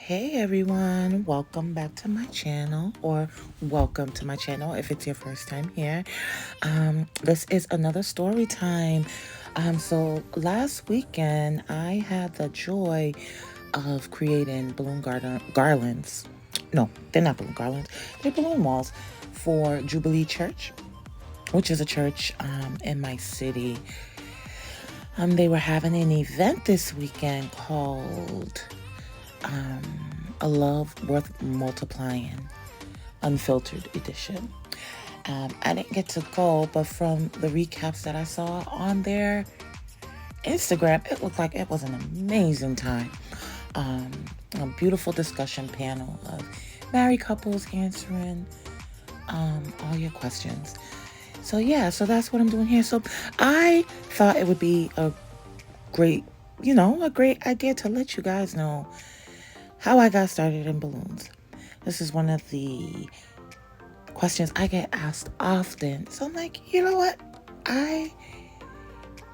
Hey everyone, welcome back to my channel, or welcome to my channel if it's your first time here. This is another story time. So last weekend I had the joy of creating garlands. No, they're not balloon garlands, they're balloon walls for Jubilee Church, which is a church in my city. They were having an event this weekend called A Love Worth Multiplying Unfiltered Edition. I didn't get to go, but from the recaps that I saw on their Instagram, it looked like it was an amazing time. Um, a beautiful discussion panel of married couples answering all your questions. So yeah, so that's what I'm doing here. So I thought it would be great, a great idea to let you guys know how I got started in balloons. This is one of the questions I get asked often. So I'm like, you know what? I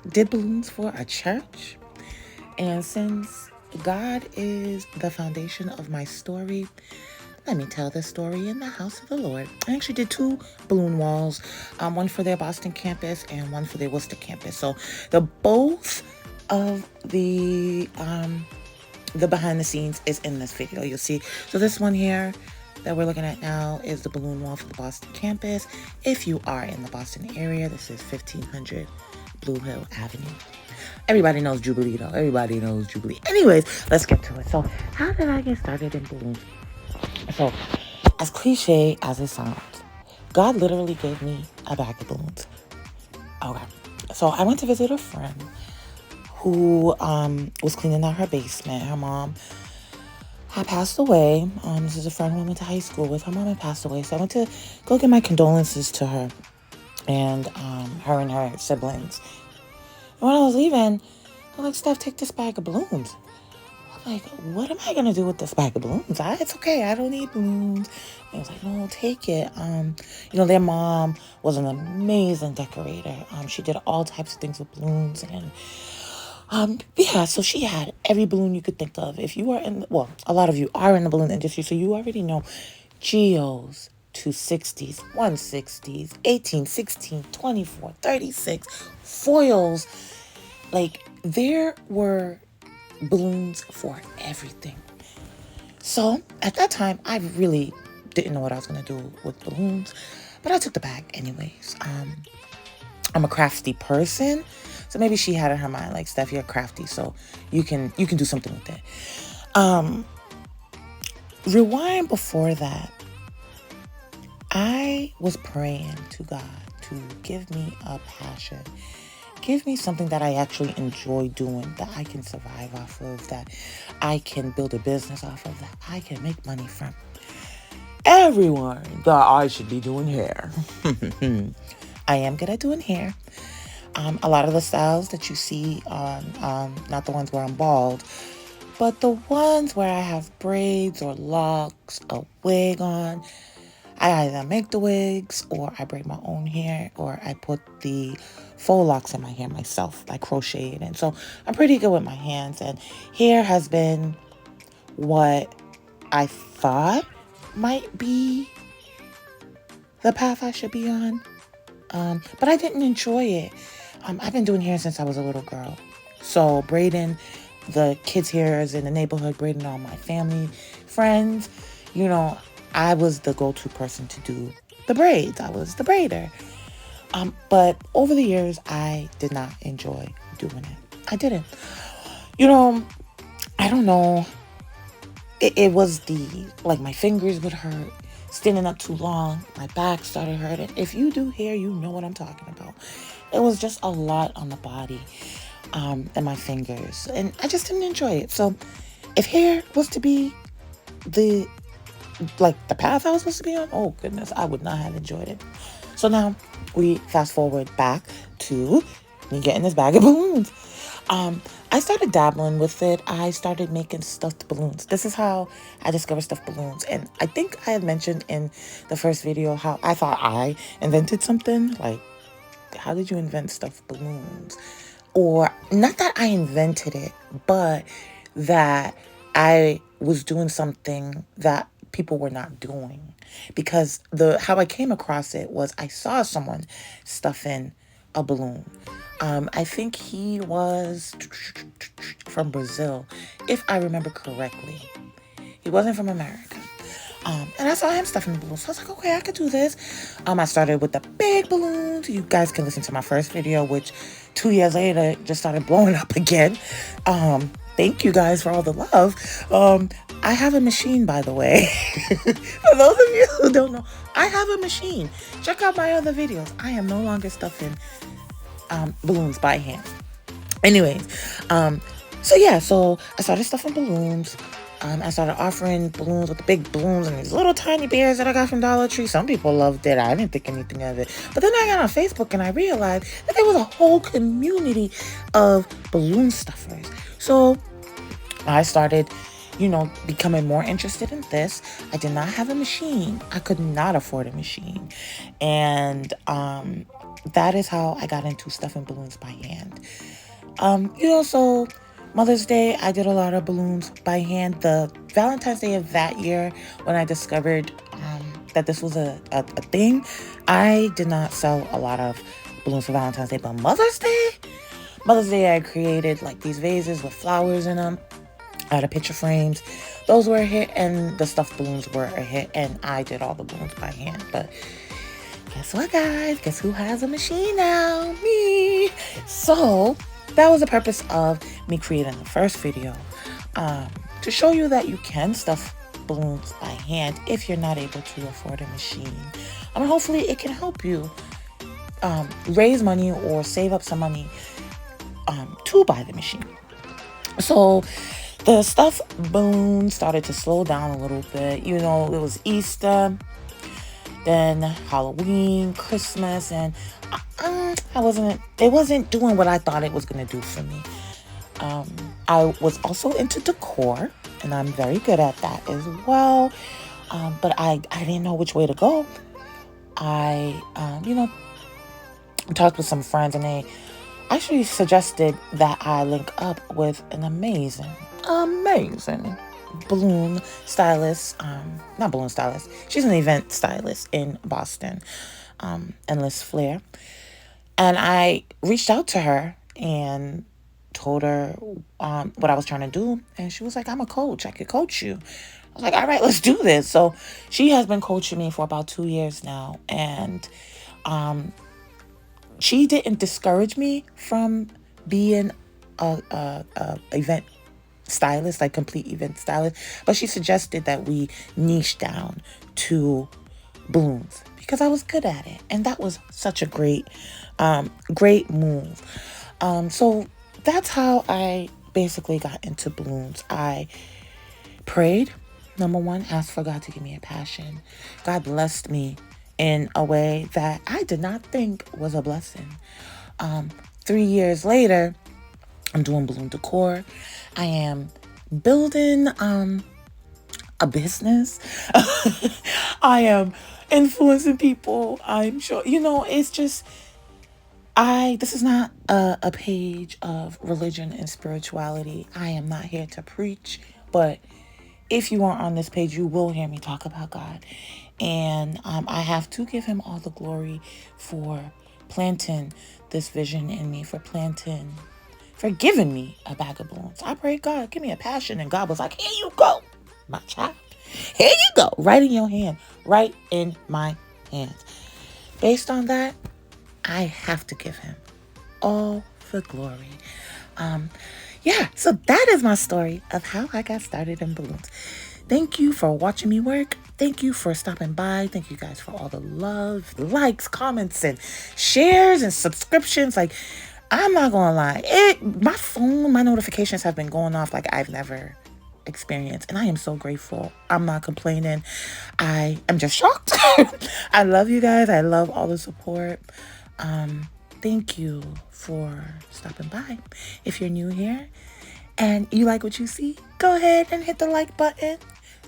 did balloons for a church. And since God is the foundation of my story, let me tell the story in the house of the Lord. I actually did two balloon walls, one for their Boston campus and one for their Worcester campus. So the both of the behind the scenes is in this video. You'll see. So this one here that we're looking at now is the balloon wall for the Boston campus. If you are in the Boston area, this is 1500 Blue Hill Avenue. Everybody knows Jubilee though. Everybody knows Jubilee. Anyways, let's get to it. So how did I get started in balloons? So as cliche as it sounds, God literally gave me a bag of balloons. Okay. So I went to visit a friend who was cleaning out her basement. Her mom had passed away. This is a friend who I went to high school with. Her mom had passed away. So I went to go give my condolences to her and her siblings. And when I was leaving, I'm like, Steph, take this bag of balloons. I'm like, what am I going to do with this bag of balloons? It's okay. I don't need balloons. And I was like, no, take it. Their mom was an amazing decorator. She did all types of things with balloons. And so she had every balloon you could think of. If you are a lot of you are in the balloon industry, so you already know Geos, 260s, 160s, 18, 16, 24, 36, foils. Like, there were balloons for everything. So at that time, I really didn't know what I was going to do with balloons, but I took the bag anyways. I'm a crafty person, so maybe she had in her mind, like, Steph, you're crafty, so you can do something with it. Rewind before that, I was praying to God to give me a passion. Give me something that I actually enjoy doing, that I can survive off of, that I can build a business off of, that I can make money from. Everyone thought I should be doing hair. I am good at doing hair. A lot of the styles that you see on, not the ones where I'm bald, but the ones where I have braids or locks, a wig on, I either make the wigs or I braid my own hair or I put the faux locks in my hair myself, like crocheted. And so I'm pretty good with my hands, and hair has been what I thought might be the path I should be on. But I didn't enjoy it. I've been doing hair since I was a little girl. So braiding the kids' hairs in the neighborhood, braiding all my family, friends, I was the go-to person to do the braids. I was the braider. But over the years, I did not enjoy doing it. I didn't. I don't know. It was my fingers would hurt. Standing up too long, my back started hurting. If you do hair, you know what I'm talking about. It was just a lot on the body, and my fingers. And I just didn't enjoy it. So if hair was to be the path I was supposed to be on, oh goodness, I would not have enjoyed it. So now we fast forward back to me getting this bag of balloons. I started dabbling with it. I started making stuffed balloons. This is how I discovered stuffed balloons. And I think I had mentioned in the first video how I thought I invented something. Like, how did you invent stuffed balloons? Or not that I invented it, but that I was doing something that people were not doing, because the how I came across it was I saw someone stuffing a balloon. I think he was from Brazil, if I remember correctly. He wasn't from America. And I saw him stuffing the balloons. So I was like, okay, I could do this. I started with the big balloons. You guys can listen to my first video, which 2 years later just started blowing up again. Thank you guys for all the love. I have a machine, by the way. For those of you who don't know, I have a machine. Check out my other videos. I am no longer stuffing balloons by hand. Anyways, so I started stuffing balloons. I started offering balloons with the big balloons and these little tiny bears that I got from Dollar Tree. Some people loved it. I didn't think anything of it. But then I got on Facebook and I realized that there was a whole community of balloon stuffers. So I started, becoming more interested in this. I did not have a machine. I could not afford a machine. And that is how I got into stuffing balloons by hand. So Mother's Day, I did a lot of balloons by hand. The Valentine's Day of that year, when I discovered that this was a thing, I did not sell a lot of balloons for Valentine's Day. But Mother's Day, I created like these vases with flowers in them. I had a picture frames. Those were a hit, and the stuffed balloons were a hit, and I did all the balloons by hand. But guess what, guys? Guess who has a machine now? Me. So that was the purpose of me creating the first video, to show you that you can stuff balloons by hand if you're not able to afford a machine. Hopefully it can help you raise money or save up some money to buy the machine. So the stuffed balloons started to slow down a little bit. It was Easter, then Halloween, Christmas, and it wasn't doing what I thought it was going to do for me. I was also into decor, and I'm very good at that as well. But I didn't know which way to go. I talked with some friends, and they actually suggested that I link up with an amazing balloon stylist. Not balloon stylist. She's an event stylist in Boston, Endless Flair. And I reached out to her and told her what I was trying to do. And she was like, I'm a coach. I could coach you. I was like, all right, let's do this. So she has been coaching me for about 2 years now. And she didn't discourage me from being a event stylist, like complete event stylist. But she suggested that we niche down to balloons because I was good at it. And that was such a great move. So that's how I basically got into balloons. I prayed, number one, asked for God to give me a passion. God blessed me in a way that I did not think was a blessing. 3 years later, I'm doing balloon decor. I am building a business. I am influencing people. I'm sure, it's just, this is not a page of religion and spirituality. I am not here to preach, but if you are on this page, you will hear me talk about God. And I have to give him all the glory for planting this vision in me, for giving me a bag of balloons. I prayed, God, give me a passion. And God was like, here you go, my child. Here you go. Right in your hand. Right in my hands. Based on that, I have to give him all the glory. So that is my story of how I got started in balloons. Thank you for watching me work. Thank you for stopping by. Thank you guys for all the love, likes, comments, and shares and subscriptions. Like, I'm not gonna lie. My notifications have been going off like I've never experienced. And I am so grateful. I'm not complaining. I am just shocked. I love you guys. I love all the support. Thank you for stopping by. If you're new here and you like what you see, go ahead and hit the like button,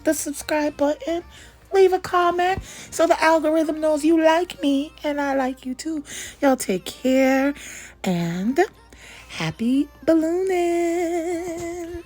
the subscribe button, leave a comment so the algorithm knows you like me and I like you too. Y'all take care and happy ballooning.